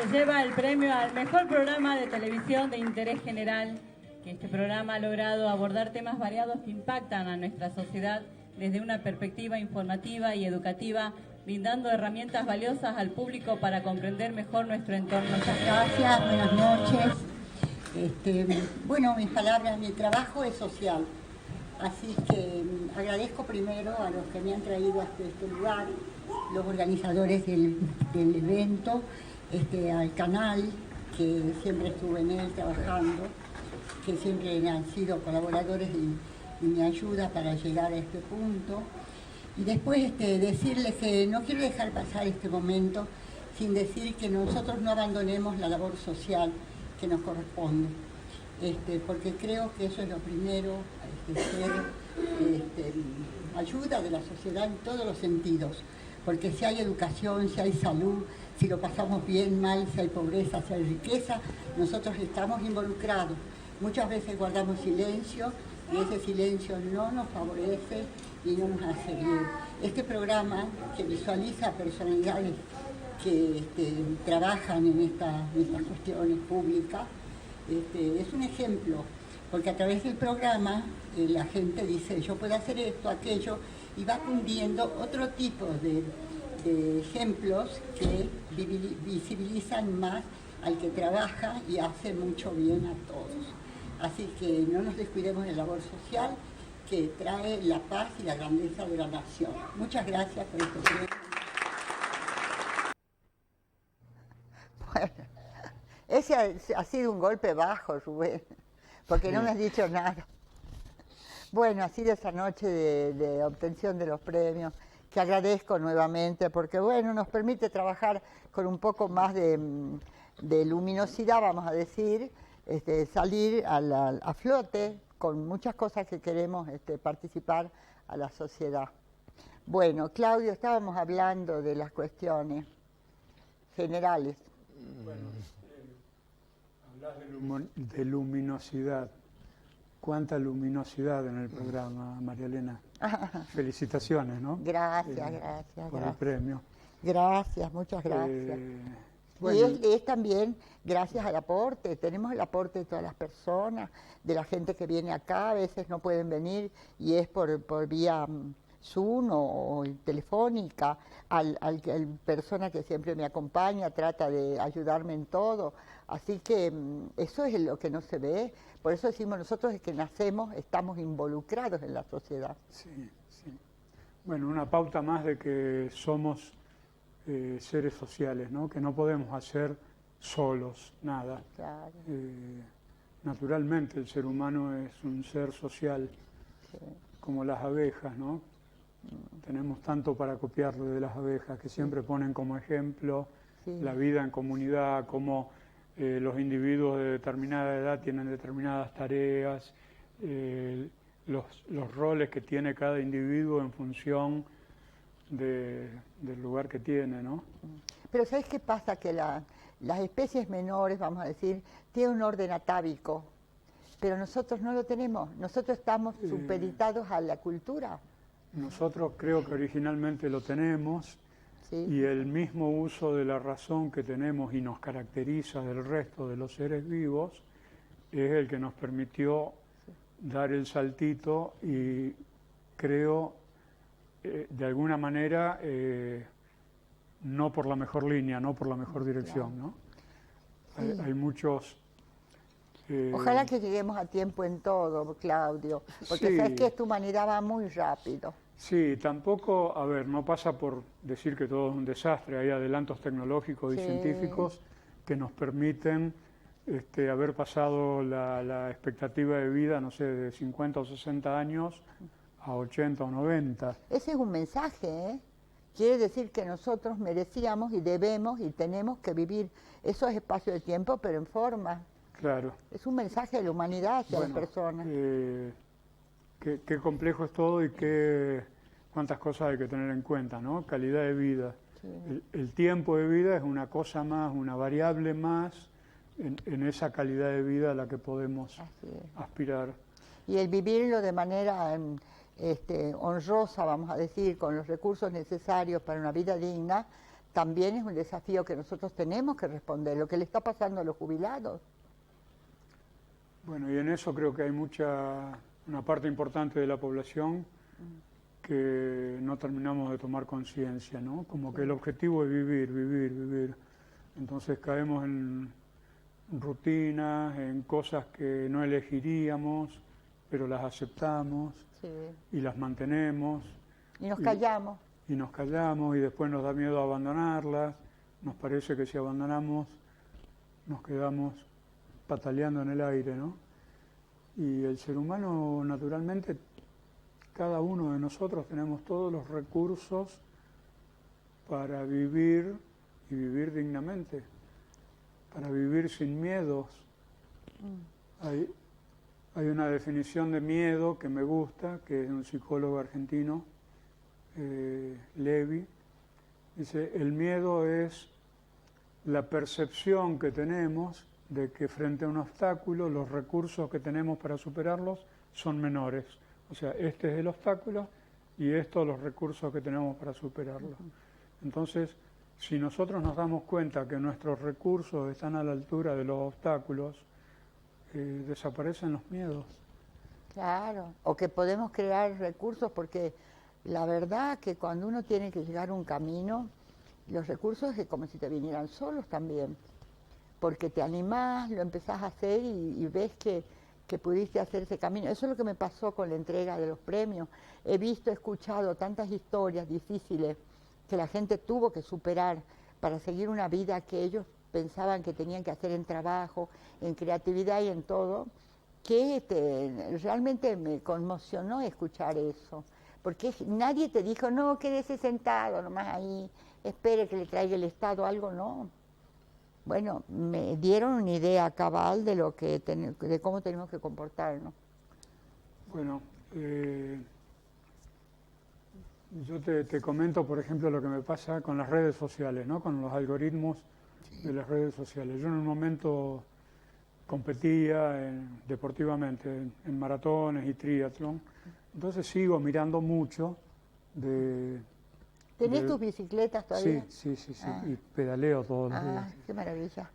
se lleva el premio al mejor programa de televisión de interés general, que este programa ha logrado abordar temas variados que impactan a nuestra sociedad desde una perspectiva informativa y educativa, brindando herramientas valiosas al público para comprender mejor nuestro entorno. Muchas gracias, buenas noches. Bueno, mis palabras, mi trabajo es social, así que agradezco primero a los que me han traído hasta este lugar, los organizadores del evento, al canal, que siempre estuve en él trabajando, que siempre han sido colaboradores y me ayuda para llegar a este punto. Y después decirles que no quiero dejar pasar este momento sin decir que nosotros no abandonemos la labor social que nos corresponde, porque creo que eso es lo primero, ser ayuda de la sociedad en todos los sentidos, porque si hay educación, si hay salud, si lo pasamos bien, mal, si hay pobreza, si hay riqueza, nosotros estamos involucrados. Muchas veces guardamos silencio y ese silencio no nos favorece y no nos hace bien. Este programa que visualiza personalidades que trabajan en estas cuestiones públicas es un ejemplo, porque a través del programa la gente dice yo puedo hacer esto, aquello, y va cundiendo otro tipo de ejemplos que visibilizan más al que trabaja y hace mucho bien a todos. Así que no nos descuidemos de la labor social que trae la paz y la grandeza de la nación. Muchas gracias por este premio. Bueno, ese ha sido un golpe bajo, Rubén, porque no me has dicho nada. Bueno, ha sido esa noche de obtención de los premios, que agradezco nuevamente, porque bueno, nos permite trabajar con un poco más de luminosidad, vamos a decir, salir a flote con muchas cosas que queremos participar a la sociedad. Bueno, Claudio, estábamos hablando de las cuestiones generales. Bueno, hablas de luminosidad. ¿Cuánta luminosidad en el programa, María Elena? Felicitaciones, ¿no? Gracias, gracias. Por el premio. Gracias, muchas gracias. Bueno, y es también gracias al aporte, tenemos el aporte de todas las personas, de la gente que viene acá, a veces no pueden venir y es por vía Zoom o telefónica, al persona que siempre me acompaña, trata de ayudarme en todo, así que eso es lo que no se ve, por eso decimos nosotros es que nacemos, estamos involucrados en la sociedad. Sí, sí. Bueno, una pauta más de que somos seres sociales, ¿no? Que no podemos hacer solos nada. Claro. Naturalmente el ser humano es un ser social, sí, como las abejas, ¿no? Tenemos tanto para copiarlo de las abejas, que siempre ponen como ejemplo sí, la vida en comunidad, cómo los individuos de determinada edad tienen determinadas tareas, los roles que tiene cada individuo en función del lugar que tiene, ¿no? Pero ¿sabes qué pasa? Que las especies menores, vamos a decir, tienen un orden atávico, pero nosotros no lo tenemos, nosotros estamos supeditados a la cultura. Nosotros creo que originalmente lo tenemos, sí, y el mismo uso de la razón que tenemos y nos caracteriza del resto de los seres vivos es el que nos permitió dar el saltito y creo de alguna manera no por la mejor línea, no por la mejor dirección, ¿no? Sí. Hay muchos... Ojalá que lleguemos a tiempo en todo, Claudio, porque sí, sabes que esta humanidad va muy rápido. Sí, tampoco, a ver, no pasa por decir que todo es un desastre, hay adelantos tecnológicos y sí, científicos que nos permiten haber pasado la expectativa de vida, no sé, de 50 o 60 años a 80 o 90. Ese es un mensaje, ¿eh? Quiere decir que nosotros merecíamos y debemos y tenemos que vivir esos espacios de tiempo, pero en forma. Claro. Es un mensaje de la humanidad hacia las personas. Qué complejo es todo y cuántas cosas hay que tener en cuenta, ¿no? Calidad de vida. Sí. El tiempo de vida es una cosa más, una variable más en esa calidad de vida a la que podemos aspirar. Y el vivirlo de manera honrosa, vamos a decir, con los recursos necesarios para una vida digna, también es un desafío que nosotros tenemos que responder, lo que le está pasando a los jubilados. Bueno, y en eso creo que hay una parte importante de la población que no terminamos de tomar conciencia, ¿no? Como que el objetivo es vivir, vivir, vivir. Entonces caemos en rutinas, en cosas que no elegiríamos, pero las aceptamos y las mantenemos. Y nos callamos. Y nos callamos y después nos da miedo abandonarlas. Nos parece que si abandonamos nos quedamos pataleando en el aire, ¿no? Y el ser humano, naturalmente, cada uno de nosotros tenemos todos los recursos para vivir y vivir dignamente, para vivir sin miedos. Hay una definición de miedo que me gusta, que es de un psicólogo argentino, Levi. Dice, el miedo es la percepción que tenemos de que frente a un obstáculo los recursos que tenemos para superarlos son menores. O sea, este es el obstáculo y estos los recursos que tenemos para superarlo. Entonces, si nosotros nos damos cuenta que nuestros recursos están a la altura de los obstáculos, desaparecen los miedos. Claro, o que podemos crear recursos, porque la verdad que cuando uno tiene que llegar a un camino, los recursos es como si te vinieran solos también, porque te animás, lo empezás a hacer y ves que pudiste hacer ese camino. Eso es lo que me pasó con la entrega de los premios. He visto, escuchado tantas historias difíciles que la gente tuvo que superar para seguir una vida que ellos pensaban que tenían que hacer en trabajo, en creatividad y en todo, que realmente me conmocionó escuchar eso, porque nadie te dijo, no, quédese sentado nomás ahí, espere que le traiga el Estado algo, no. Bueno, me dieron una idea cabal de de cómo tenemos que comportarnos. Bueno, yo te comento, por ejemplo, lo que me pasa con las redes sociales, ¿no? Con los algoritmos de las redes sociales. Yo en un momento competía deportivamente en maratones y triatlón, entonces sigo mirando mucho de... ¿Tenés tus bicicletas todavía? Sí, y pedaleo todos los días. Qué maravilla.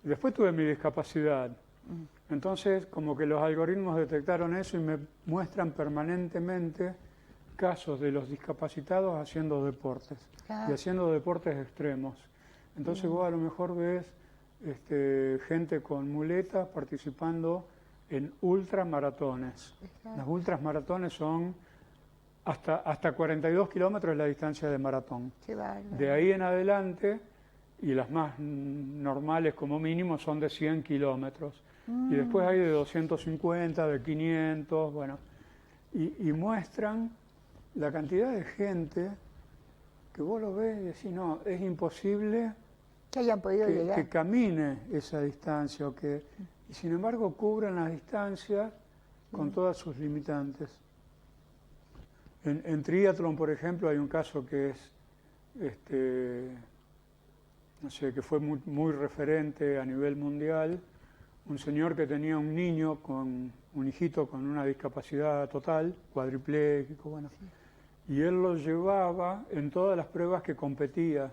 Después tuve mi discapacidad, entonces como que los algoritmos detectaron eso y me muestran permanentemente casos de los discapacitados haciendo deportes, y haciendo deportes extremos. Entonces vos a lo mejor ves gente con muletas participando en ultramaratones. Las ultramaratones son hasta 42 kilómetros la distancia de maratón. De ahí en adelante, y las más normales como mínimo son de 100 kilómetros. Y después hay de 250, de 500, bueno. Y muestran la cantidad de gente que vos lo ves y decís, no, es imposible que hayan podido llegar, que camine esa distancia, y sin embargo cubren las distancias con todas sus limitantes. En triatlón, por ejemplo, hay un caso que es, no sé, que fue muy referente a nivel mundial, un señor que tenía un niño, un hijito con una discapacidad total, cuadripléjico, bueno, y él lo llevaba en todas las pruebas que competía.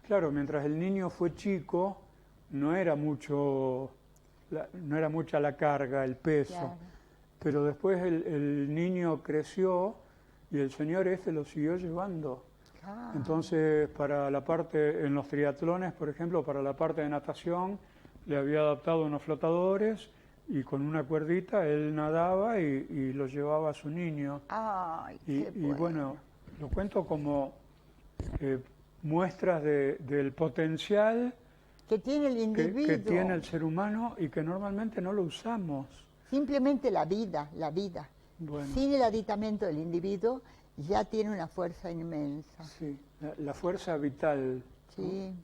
Claro, mientras el niño fue chico, no era mucha la carga, el peso, pero después el niño creció y el señor lo siguió llevando. Entonces, para la parte, en los triatlones, por ejemplo, para la parte de natación, le había adaptado unos flotadores y con una cuerdita él nadaba y lo llevaba a su niño. Y bueno, lo cuento como muestras del potencial que tiene el individuo, que tiene el ser humano y que normalmente no lo usamos. Simplemente la vida. Bueno. Sin el aditamento del individuo ya tiene una fuerza inmensa. Sí, la fuerza vital. Sí. ¿No?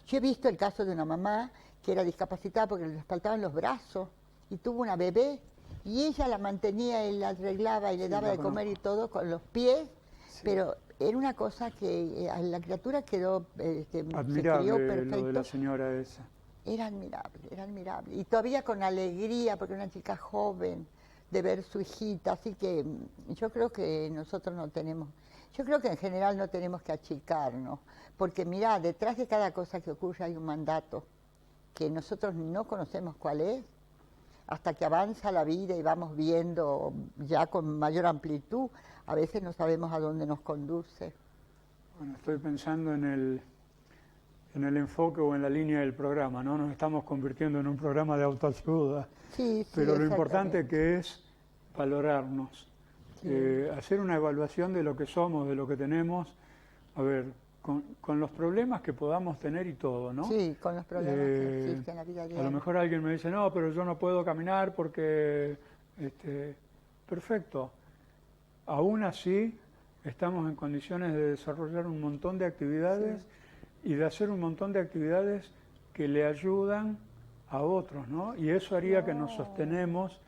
Yo he visto el caso de una mamá que era discapacitada porque le faltaban los brazos y tuvo una bebé y ella la mantenía y la arreglaba y le daba de comer y todo con los pies, pero era una cosa que a la criatura quedó admirable, se crió perfecto. Lo de la señora esa. Era admirable. Y todavía con alegría, porque era una chica joven, de ver su hijita. Así que yo creo que nosotros no tenemos Yo creo que en general no tenemos que achicarnos, porque mirá, detrás de cada cosa que ocurre hay un mandato que nosotros no conocemos cuál es, hasta que avanza la vida y vamos viendo ya con mayor amplitud, a veces no sabemos a dónde nos conduce. Bueno, estoy pensando en el enfoque o en la línea del programa, ¿no? Nos estamos convirtiendo en un programa de autoayuda, Sí, pero lo importante que es valorarnos, hacer una evaluación de lo que somos, de lo que tenemos, a ver, con los problemas que podamos tener y todo, ¿no? Sí, con los problemas que existen en la vida diaria. A lo mejor alguien me dice, no, pero yo no puedo caminar porque... perfecto. Aún así, estamos en condiciones de desarrollar un montón de actividades y de hacer un montón de actividades que le ayudan a otros, ¿no? Y eso haría que nos sostenemos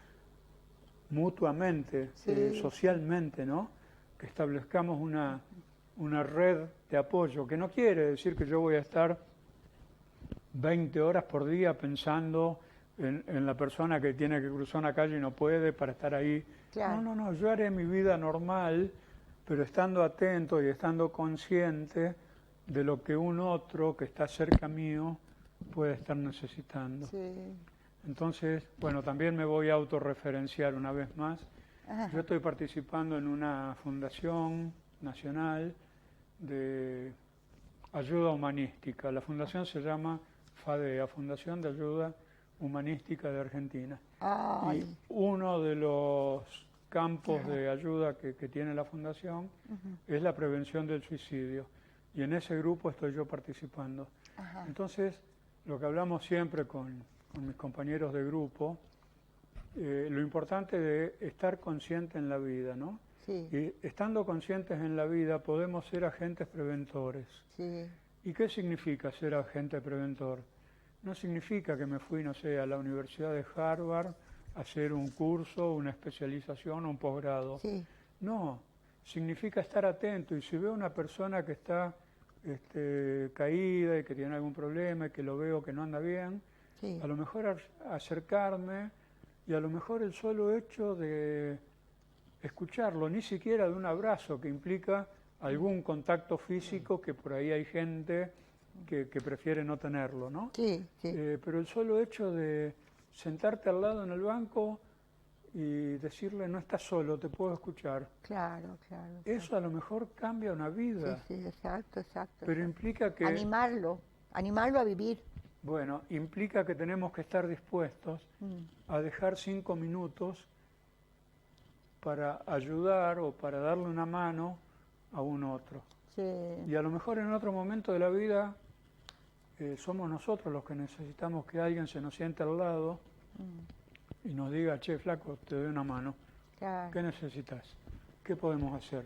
mutuamente, socialmente, ¿no? Que establezcamos una red de apoyo, que no quiere decir que yo voy a estar 20 horas por día pensando en la persona que tiene que cruzar una calle y no puede para estar ahí. Claro. No, yo haré mi vida normal, pero estando atento y estando consciente de lo que un otro que está cerca mío puede estar necesitando. Sí. Entonces, bueno, también me voy a autorreferenciar una vez más. Ajá. Yo estoy participando en una fundación nacional de ayuda humanística. La fundación se llama FADEA, Fundación de Ayuda Humanística de Argentina. Ay. Y uno de los campos de ayuda que tiene la fundación es la prevención del suicidio. Y en ese grupo estoy yo participando. Ajá. Entonces, lo que hablamos siempre con mis compañeros de grupo, lo importante de estar consciente en la vida, ¿no? Sí. Y estando conscientes en la vida podemos ser agentes preventores. Sí. ¿Y qué significa ser agente preventor? No significa que me fui, no sé, a la Universidad de Harvard a hacer un curso, una especialización o un posgrado. Sí. No, significa estar atento y si veo una persona que está caída y que tiene algún problema y que lo veo que no anda bien, a lo mejor acercarme y a lo mejor el solo hecho de escucharlo, ni siquiera de un abrazo que implica algún contacto físico que por ahí hay gente que prefiere no tenerlo, ¿no? Sí, sí. Pero el solo hecho de sentarte al lado en el banco y decirle, no estás solo, te puedo escuchar. Claro, claro. Eso a lo mejor cambia una vida. Sí, exacto. Pero implica que... Animarlo a vivir. Bueno, implica que tenemos que estar dispuestos a dejar 5 minutos para ayudar o para darle una mano a un otro. Sí. Y a lo mejor en otro momento de la vida somos nosotros los que necesitamos que alguien se nos siente al lado y nos diga, che, flaco, te doy una mano. Claro. ¿Qué necesitas? ¿Qué podemos hacer?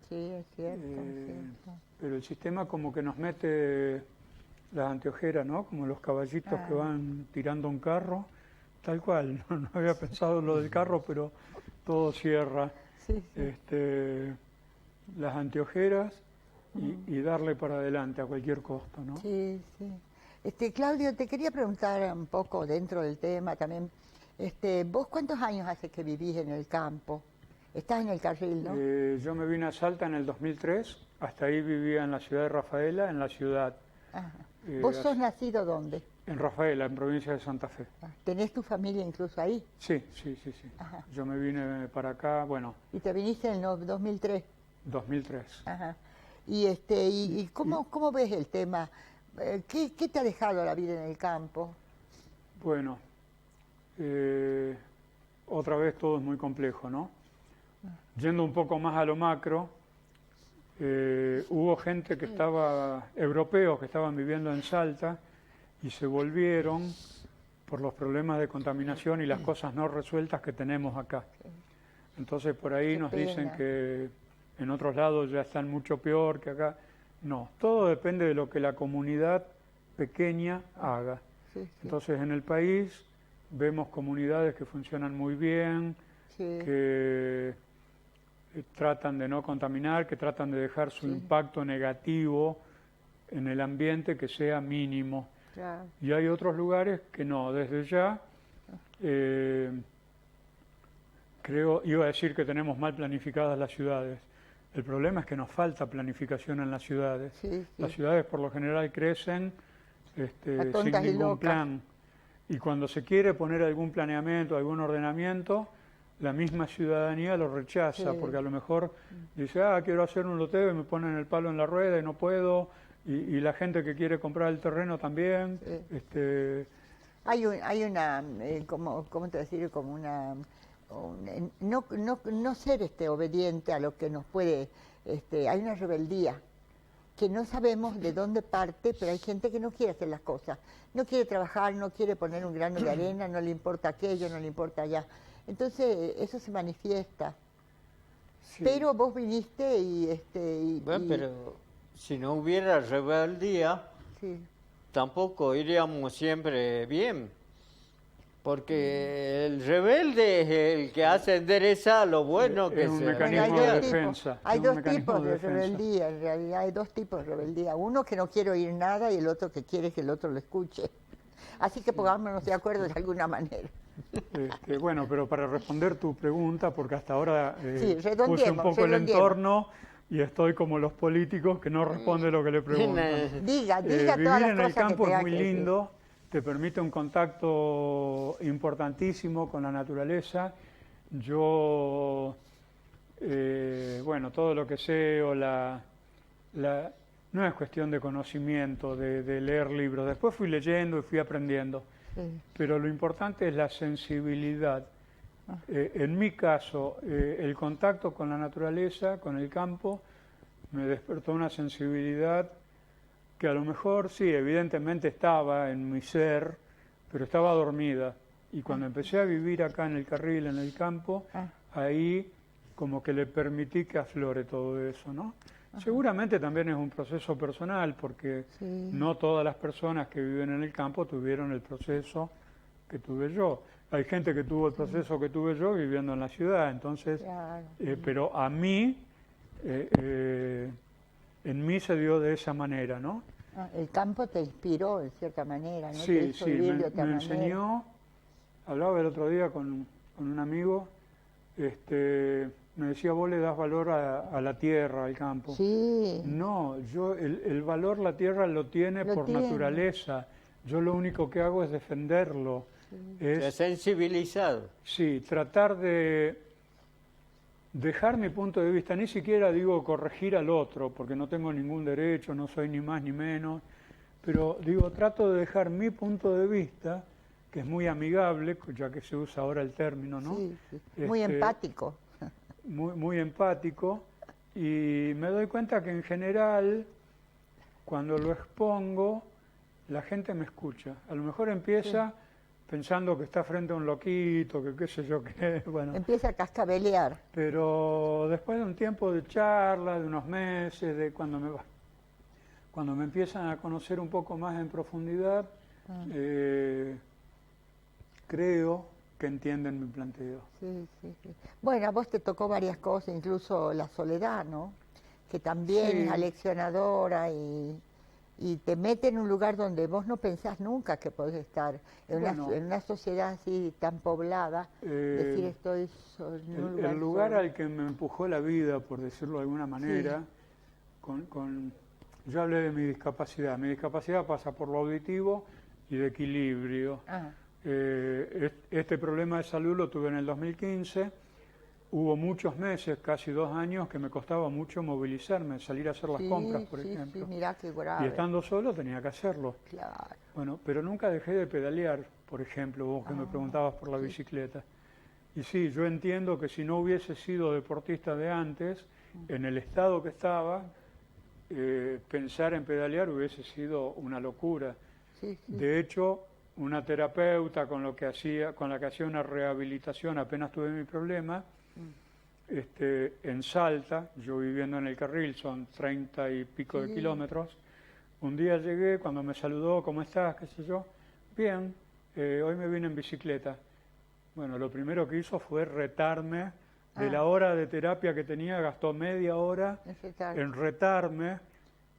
Sí, es cierto, cierto. Pero el sistema como que nos mete las anteojeras, ¿no? Como los caballitos que van tirando un carro, tal cual. No había pensado lo del carro, pero todo cierra. Sí, sí. Las anteojeras y darle para adelante a cualquier costo, ¿no? Sí, sí. Claudio, te quería preguntar un poco dentro del tema también. ¿Vos cuántos años hace que vivís en el campo? Estás en el Carril, ¿no? Yo me vine a Salta en el 2003. Hasta ahí vivía en la ciudad de Rafaela, en la ciudad. Ajá. ¿Vos sos nacido dónde? En Rafaela, en provincia de Santa Fe. ¿Tenés tu familia incluso ahí? Sí. Ajá. Yo me vine para acá, bueno... ¿Y te viniste en el 2003? 2003. Ajá. ¿Y cómo ves el tema? ¿Qué te ha dejado la vida en el campo? Bueno, otra vez todo es muy complejo, ¿no? Yendo un poco más a lo macro, hubo gente que estaba, europeos que estaban viviendo en Salta y se volvieron por los problemas de contaminación y las cosas no resueltas que tenemos acá. Entonces por ahí nos dicen que en otros lados ya están mucho peor que acá. No, todo depende de lo que la comunidad pequeña haga. Entonces en el país vemos comunidades que funcionan muy bien, que tratan de no contaminar, que tratan de dejar su impacto negativo en el ambiente que sea mínimo. Claro. Y hay otros lugares que no, desde ya iba a decir que tenemos mal planificadas las ciudades. El problema es que nos falta planificación en las ciudades. Sí, sí. Las ciudades por lo general crecen sin ningún plan. Y cuando se quiere poner algún planeamiento, algún ordenamiento, la misma ciudadanía lo rechaza, porque a lo mejor dice, quiero hacer un loteo y me ponen el palo en la rueda y no puedo, y la gente que quiere comprar el terreno también. Sí. Hay una, ¿cómo te decir? Como una... No ser obediente a lo que nos puede... hay una rebeldía que no sabemos de dónde parte, pero hay gente que no quiere hacer las cosas. No quiere trabajar, no quiere poner un grano de arena, no le importa aquello, no le importa allá. Entonces, eso se manifiesta. Sí. Pero vos viniste bueno, pero si no hubiera rebeldía, tampoco iríamos siempre bien. Porque el rebelde es el que hace enderezar lo bueno que es un mecanismo de defensa. Hay dos tipos de rebeldía, en realidad hay dos tipos de rebeldía. Uno que no quiere oír nada y el otro que quiere que el otro lo escuche. Así que pongámonos de acuerdo de alguna manera. Bueno, pero para responder tu pregunta, porque hasta ahora puse un poco el entorno y estoy como los políticos que no responden lo que le preguntan. Diga vivir todas las en el cosas campo que es muy lindo. Te permite un contacto importantísimo con la naturaleza. Yo, bueno, todo lo que sé no es cuestión de conocimiento, de leer libros. Después fui leyendo y fui aprendiendo. Pero lo importante es la sensibilidad. En mi caso, el contacto con la naturaleza, con el campo, me despertó una sensibilidad que a lo mejor sí, evidentemente estaba en mi ser, pero estaba dormida. Y cuando empecé a vivir acá en el carril, en el campo, ahí como que le permití que aflore todo eso, ¿no? Seguramente también es un proceso personal, porque no todas las personas que viven en el campo tuvieron el proceso que tuve yo. Hay gente que tuvo el proceso que tuve yo viviendo en la ciudad, entonces, pero a mí, en mí se dio de esa manera, ¿no? El campo te inspiró en cierta manera, ¿no? Sí, me enseñó. Hablaba el otro día con un amigo, me decía, vos le das valor a la tierra, al campo. Sí. No, yo el valor la tierra lo tiene por naturaleza. Yo lo único que hago es defenderlo. Es sensibilizado. Sí, tratar de dejar mi punto de vista, ni siquiera digo corregir al otro, porque no tengo ningún derecho, no soy ni más ni menos, pero digo, trato de dejar mi punto de vista, que es muy amigable, ya que se usa ahora el término, ¿no? Sí, muy empático. Muy empático, y me doy cuenta que en general, cuando lo expongo, la gente me escucha. A lo mejor empieza pensando que está frente a un loquito, que qué sé yo qué, bueno. Empieza a cascabelear. Pero después de un tiempo de charla, de unos meses, de cuando me empiezan a conocer un poco más en profundidad, creo que entienden mi planteo. Sí. Bueno, a vos te tocó varias cosas, incluso la soledad, ¿no? Que también es aleccionadora y te mete en un lugar donde vos no pensás nunca que podés estar, en una sociedad así tan poblada, decir estoy en un lugar el lugar al que me empujó la vida, por decirlo de alguna manera, yo hablé de mi discapacidad pasa por lo auditivo y de equilibrio. Este problema de salud lo tuve en el 2015, hubo muchos meses, casi 2 años, que me costaba mucho movilizarme, salir a hacer las compras, por ejemplo. Mirá qué grave. Y estando solo tenía que hacerlo. Claro. Bueno, pero nunca dejé de pedalear, por ejemplo, vos que me preguntabas por la bicicleta. Y sí, yo entiendo que si no hubiese sido deportista de antes, en el estado que estaba, pensar en pedalear hubiese sido una locura. De hecho, una terapeuta con la que hacía una rehabilitación apenas tuve mi problema, en Salta, yo viviendo en el carril, son 30 y pico de kilómetros, un día llegué, cuando me saludó, ¿cómo estás? ¿Qué sé yo? Bien, hoy me vine en bicicleta. Bueno, lo primero que hizo fue retarme, de la hora de terapia que tenía, gastó media hora en retarme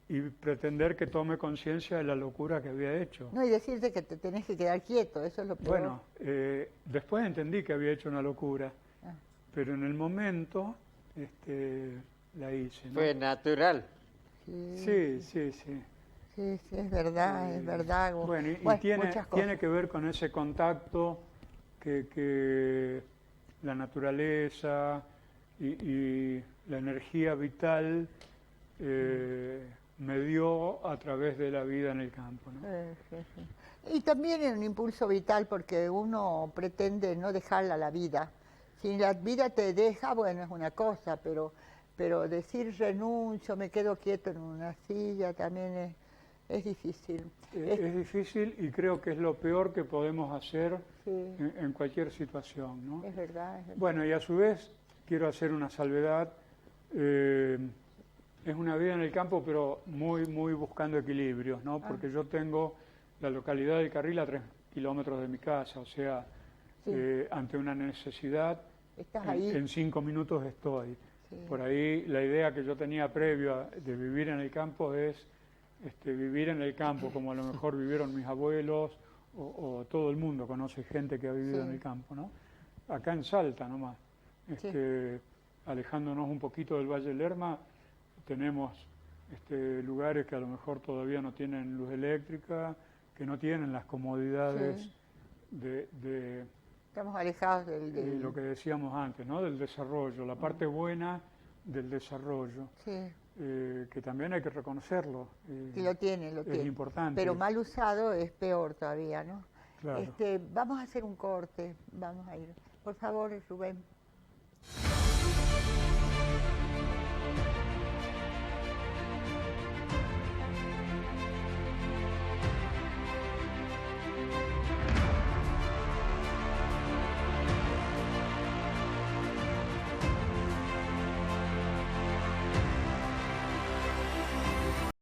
y pretender que tome conciencia de la locura que había hecho. No, y decirte que te tenés que quedar quieto, eso es lo peor. Bueno, después entendí que había hecho una locura. Pero en el momento la hice, ¿no? Fue natural. Sí, sí, sí. Sí, sí, es verdad, es verdad. Bueno, y Bueno, tiene que ver con ese contacto que la naturaleza y la energía vital me dio a través de la vida en el campo, ¿no? Sí, sí. Y también es un impulso vital porque uno pretende no dejarla a la vida. Si la vida te deja, bueno, es una cosa, pero decir renuncio, me quedo quieto en una silla, también es difícil. Es difícil y creo que es lo peor que podemos hacer Sí. en cualquier situación, ¿no? Es verdad, es verdad. Bueno, y a su vez quiero hacer una salvedad. Es una vida en el campo, pero muy, muy buscando equilibrios, ¿no? Porque yo tengo la localidad del Carril a 3 kilómetros de mi casa, o sea, Sí. Ante una necesidad, Estás ahí. en 5 minutos estoy. Sí. Por ahí la idea que yo tenía previa de vivir en el campo es vivir en el campo, como a lo mejor vivieron mis abuelos, o todo el mundo conoce gente que ha vivido Sí. en el campo, ¿no? Acá en Salta nomás, Sí. alejándonos un poquito del Valle del Lerma, tenemos lugares que a lo mejor todavía no tienen luz eléctrica, que no tienen las comodidades Sí. de Estamos alejados del... lo que decíamos antes, ¿no? Del desarrollo, la parte buena del desarrollo, Sí, que también hay que reconocerlo. sí, lo tiene. Es importante. Pero mal usado es peor todavía, ¿no? Claro. Vamos a hacer un corte, vamos a ir. Por favor, Rubén.